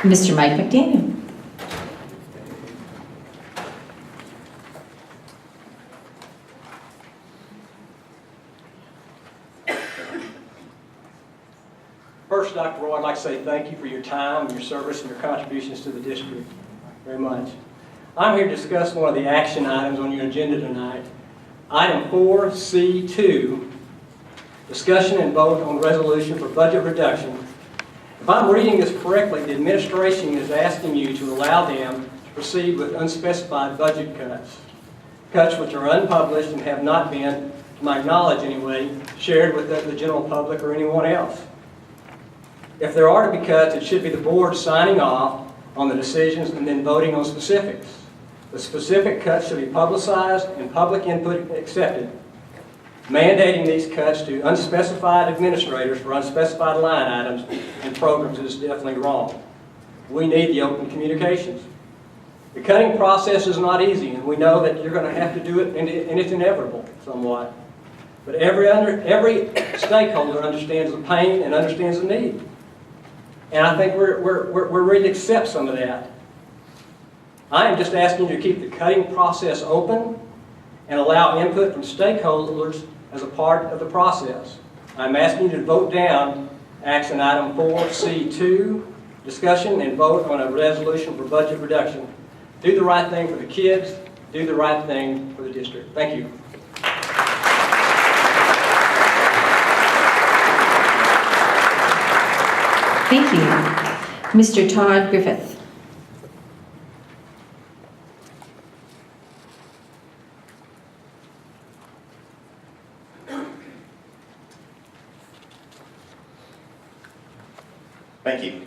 Mr. Mike McDaniel. First, Dr. Roy, I'd like to say thank you for your time, your service, and your contributions to the district very much. I'm here to discuss one of the action items on your agenda tonight. Item 4C2, discussion and vote on resolution for budget reduction. If I'm reading this correctly, the administration is asking you to allow them to proceed with unspecified budget cuts which are unpublished and have not been, to my knowledge anyway, shared with the general public or anyone else. If there are to be cuts, it should be the board signing off on the decisions and then voting on specifics. The specific cuts should be publicized and public input accepted. Mandating these cuts to unspecified administrators for unspecified line items and programs is definitely wrong. We need the open communications. The cutting process is not easy, and we know that you're going to have to do it, and it's inevitable somewhat. But every stakeholder understands the pain and understands the need. And I think we're ready to accept some of that. I am just asking you to keep the cutting process open and allow input from stakeholders as a part of the process. I'm asking you to vote down action item 4C2, discussion and vote on a resolution for budget reduction. Do the right thing for the kids, do the right thing for the district. Thank you. Thank you. Mr. Todd Griffith. Thank you.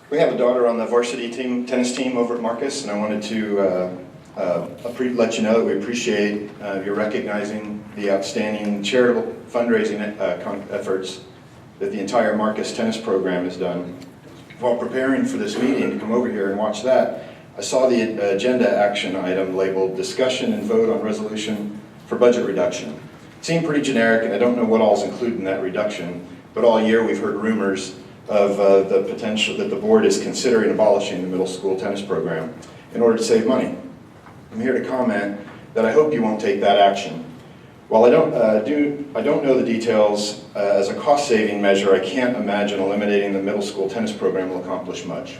We have a daughter on the varsity tennis team over at Marcus, and I wanted to let you know that we appreciate your recognizing the outstanding charitable fundraising efforts that the entire Marcus tennis program has done. While preparing for this meeting to come over here and watch that, I saw the agenda action item labeled discussion and vote on resolution for budget reduction. It seemed pretty generic, and I don't know what all is included in that reduction, but all year we've heard rumors of the potential that the board is considering abolishing the middle school tennis program in order to save money. I'm here to comment that I hope you won't take that action. While I don't know the details as a cost-saving measure, I can't imagine eliminating the middle school tennis program will accomplish much.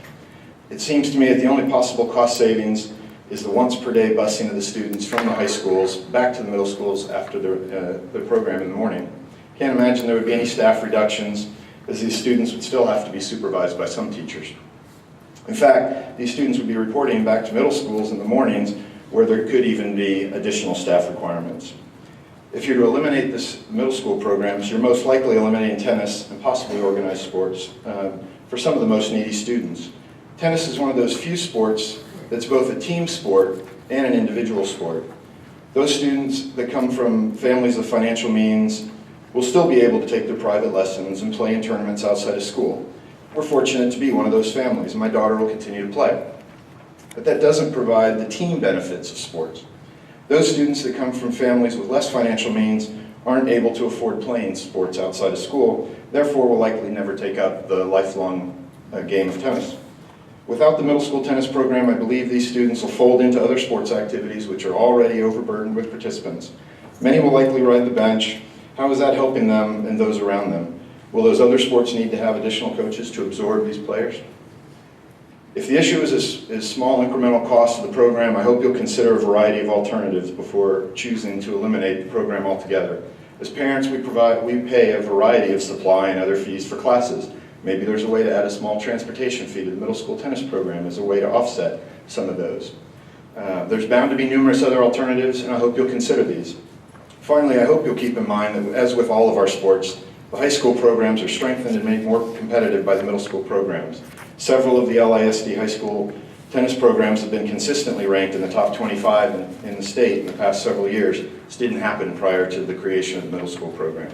It seems to me that the only possible cost savings is the once-per-day busing of the students from the high schools back to the middle schools after the program in the morning. Can't imagine there would be any staff reductions, as these students would still have to be supervised by some teachers. In fact, these students would be reporting back to middle schools in the mornings where there could even be additional staff requirements. If you're to eliminate this middle school programs, you're most likely eliminating tennis and possibly organized sports for some of the most needy students. Tennis is one of those few sports that's both a team sport and an individual sport. Those students that come from families of financial means will still be able to take their private lessons and play in tournaments outside of school. We're fortunate to be one of those families, and my daughter will continue to play. But that doesn't provide the team benefits of sports. Those students that come from families with less financial means aren't able to afford playing sports outside of school, therefore will likely never take up the lifelong game of tennis. Without the middle school tennis program, I believe these students will fold into other sports activities which are already overburdened with participants. Many will likely ride the bench. How is that helping them and those around them? Will those other sports need to have additional coaches to absorb these players? If the issue is small incremental costs of the program, I hope you'll consider a variety of alternatives before choosing to eliminate the program altogether. As parents, we pay a variety of supply and other fees for classes. Maybe there's a way to add a small transportation fee to the middle school tennis program as a way to offset some of those. There's bound to be numerous other alternatives, and I hope you'll consider these. Finally, I hope you'll keep in mind that, as with all of our sports, the high school programs are strengthened and made more competitive by the middle school programs. Several of the LISD high school tennis programs have been consistently ranked in the top 25 in the state in the past several years. This didn't happen prior to the creation of the middle school program.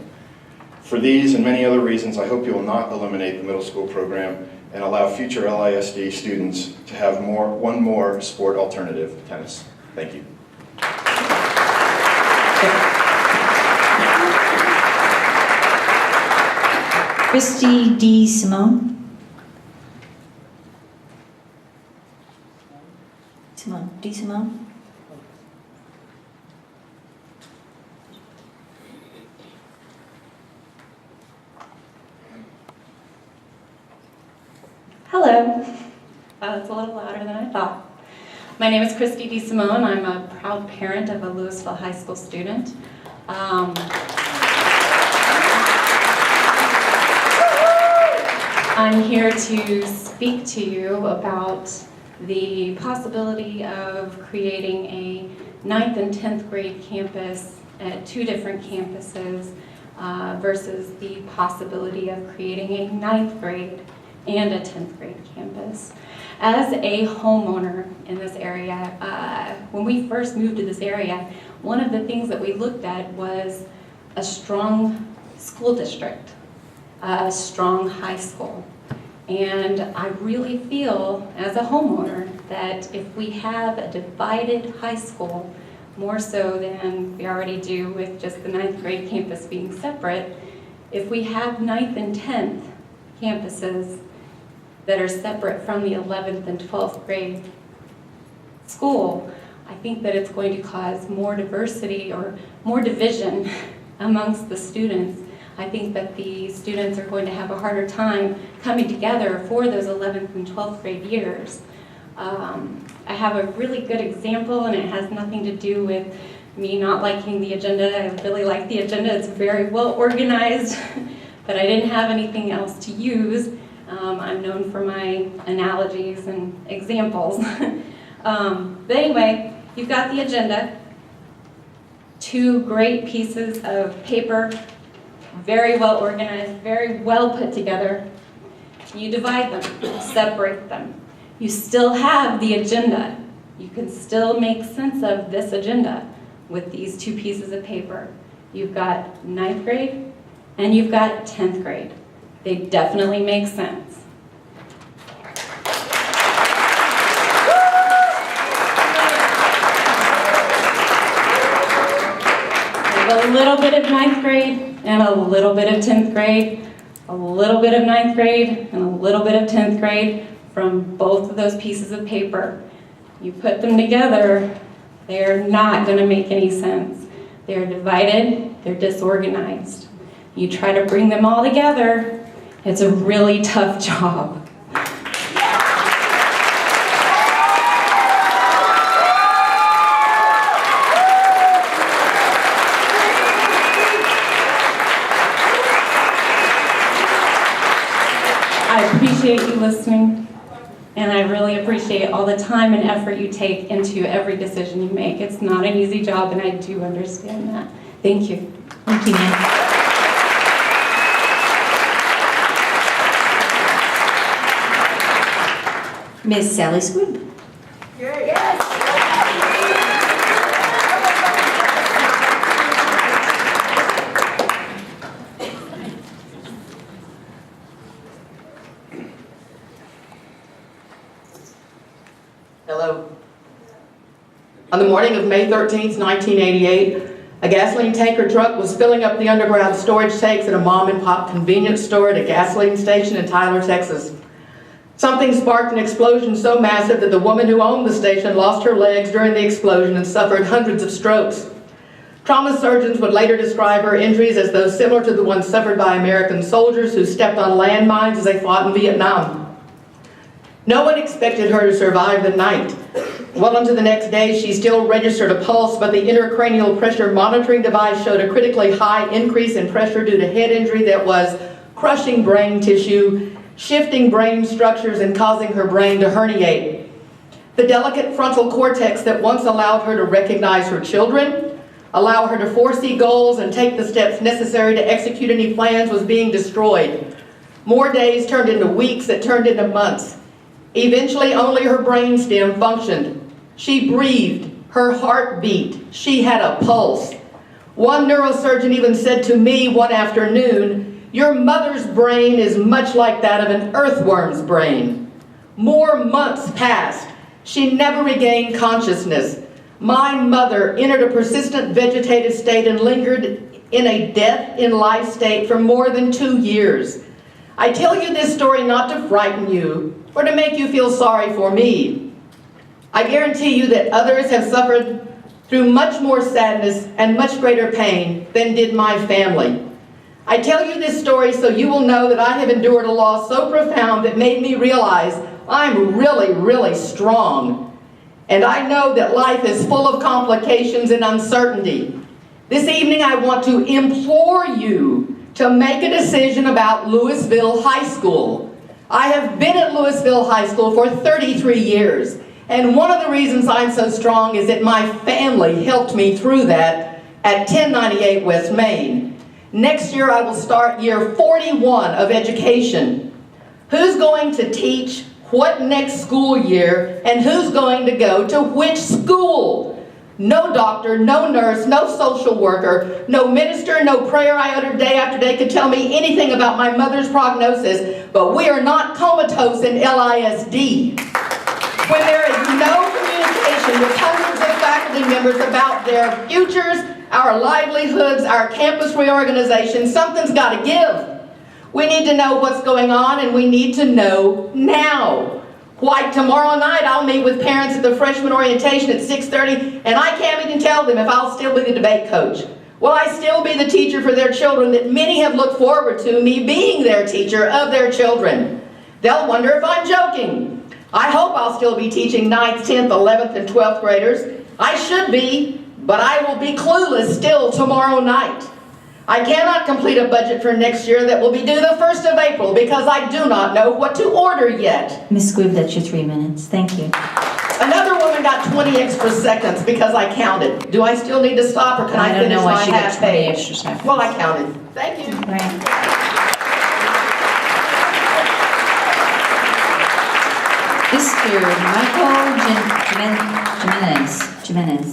For these and many other reasons, I hope you will not eliminate the middle school program and allow future LISD students to have one more sport alternative to tennis. Thank you. Christy D. Simone. DeSimone. Hello. It's a little louder than I thought. My name is Christy DeSimone. I'm a proud parent of a Lewisville High School student. I'm here to speak to you about the possibility of creating a 9th and 10th grade campus at 2 different campuses versus the possibility of creating a 9th grade and a 10th grade campus. As a homeowner in this area, when we first moved to this area, one of the things that we looked at was a strong school district, a strong high school. And I really feel, as a homeowner, that if we have a divided high school, more so than we already do with just the 9th grade campus being separate, if we have 9th and 10th campuses that are separate from the 11th and 12th grade school, I think that it's going to cause more diversity or more division amongst the students. I think that the students are going to have a harder time coming together for those 11th and 12th grade years. I have a really good example, and it has nothing to do with me not liking the agenda. I really like the agenda. It's very well organized, but I didn't have anything else to use. I'm known for my analogies and examples. But anyway, you've got the agenda. 2 great pieces of paper, very well organized, very well put together. You divide them, separate them. You still have the agenda. You can still make sense of this agenda with these 2 pieces of paper. You've got 9th grade and you've got 10th grade. They definitely make sense. A little bit of 9th grade and a little bit of 10th grade, a little bit of 9th grade and a little bit of 10th grade from both of those pieces of paper. You put them together, they're not going to make any sense. They're divided, they're disorganized. You try to bring them all together, it's a really tough job. I appreciate you listening, and I really appreciate all the time and effort you take into every decision you make. It's not an easy job, and I do understand that. Thank you. Thank you, ma'am. Ms. Sally Squibb. Hello. On the morning of May 13th, 1988, a gasoline tanker truck was filling up the underground storage tanks at a mom-and-pop convenience store at a gasoline station in Tyler, Texas. Something sparked an explosion so massive that the woman who owned the station lost her legs during the explosion and suffered hundreds of strokes. Trauma surgeons would later describe her injuries as those similar to the ones suffered by American soldiers who stepped on landmines as they fought in Vietnam. No one expected her to survive the night. Well into the next day, she still registered a pulse, but the intracranial pressure monitoring device showed a critically high increase in pressure due to head injury that was crushing brain tissue, shifting brain structures, and causing her brain to herniate. The delicate frontal cortex that once allowed her to recognize her children, allow her to foresee goals, and take the steps necessary to execute any plans was being destroyed. More days turned into weeks that turned into months. Eventually, only her brainstem functioned. She breathed, her heart beat, she had a pulse. One neurosurgeon even said to me one afternoon, "Your mother's brain is much like that of an earthworm's brain." More months passed. She never regained consciousness. My mother entered a persistent vegetative state and lingered in a death-in-life state for more than 2 years. I tell you this story not to frighten you, or to make you feel sorry for me. I guarantee you that others have suffered through much more sadness and much greater pain than did my family. I tell you this story so you will know that I have endured a loss so profound that made me realize I'm really, really strong. And I know that life is full of complications and uncertainty. This evening I want to implore you to make a decision about Lewisville High School. I have been at Lewisville High School for 33 years. And one of the reasons I'm so strong is that my family helped me through that at 1098 West Main. Next year I will start year 41 of education. Who's going to teach what next school year and who's going to go to which school? No doctor, no nurse, no social worker, no minister, no prayer I uttered day after day could tell me anything about my mother's prognosis, but we are not comatose in LISD. When there is no communication with hundreds of faculty members about their futures, our livelihoods, our campus reorganization, something's got to give. We need to know what's going on, and we need to know now. Like tomorrow night, I'll meet with parents at the freshman orientation at 6:30, and I can't even tell them if I'll still be the debate coach. Will I still be the teacher for their children that many have looked forward to me being their teacher of their children? They'll wonder if I'm joking. I hope I'll still be teaching 9th, 10th, 11th, and 12th graders. I should be, but I will be clueless still tomorrow night. I cannot complete a budget for next year that will be due the 1st of April because I do not know what to order yet. Ms. Squibb, that's your 3 minutes. Thank you. Another woman got 20 extra seconds because I counted. Do I still need to stop, or can I finish my half page? I don't know why she got 20 extra seconds. Well, I counted. Thank you. Right. Mr. Michael Jimenez.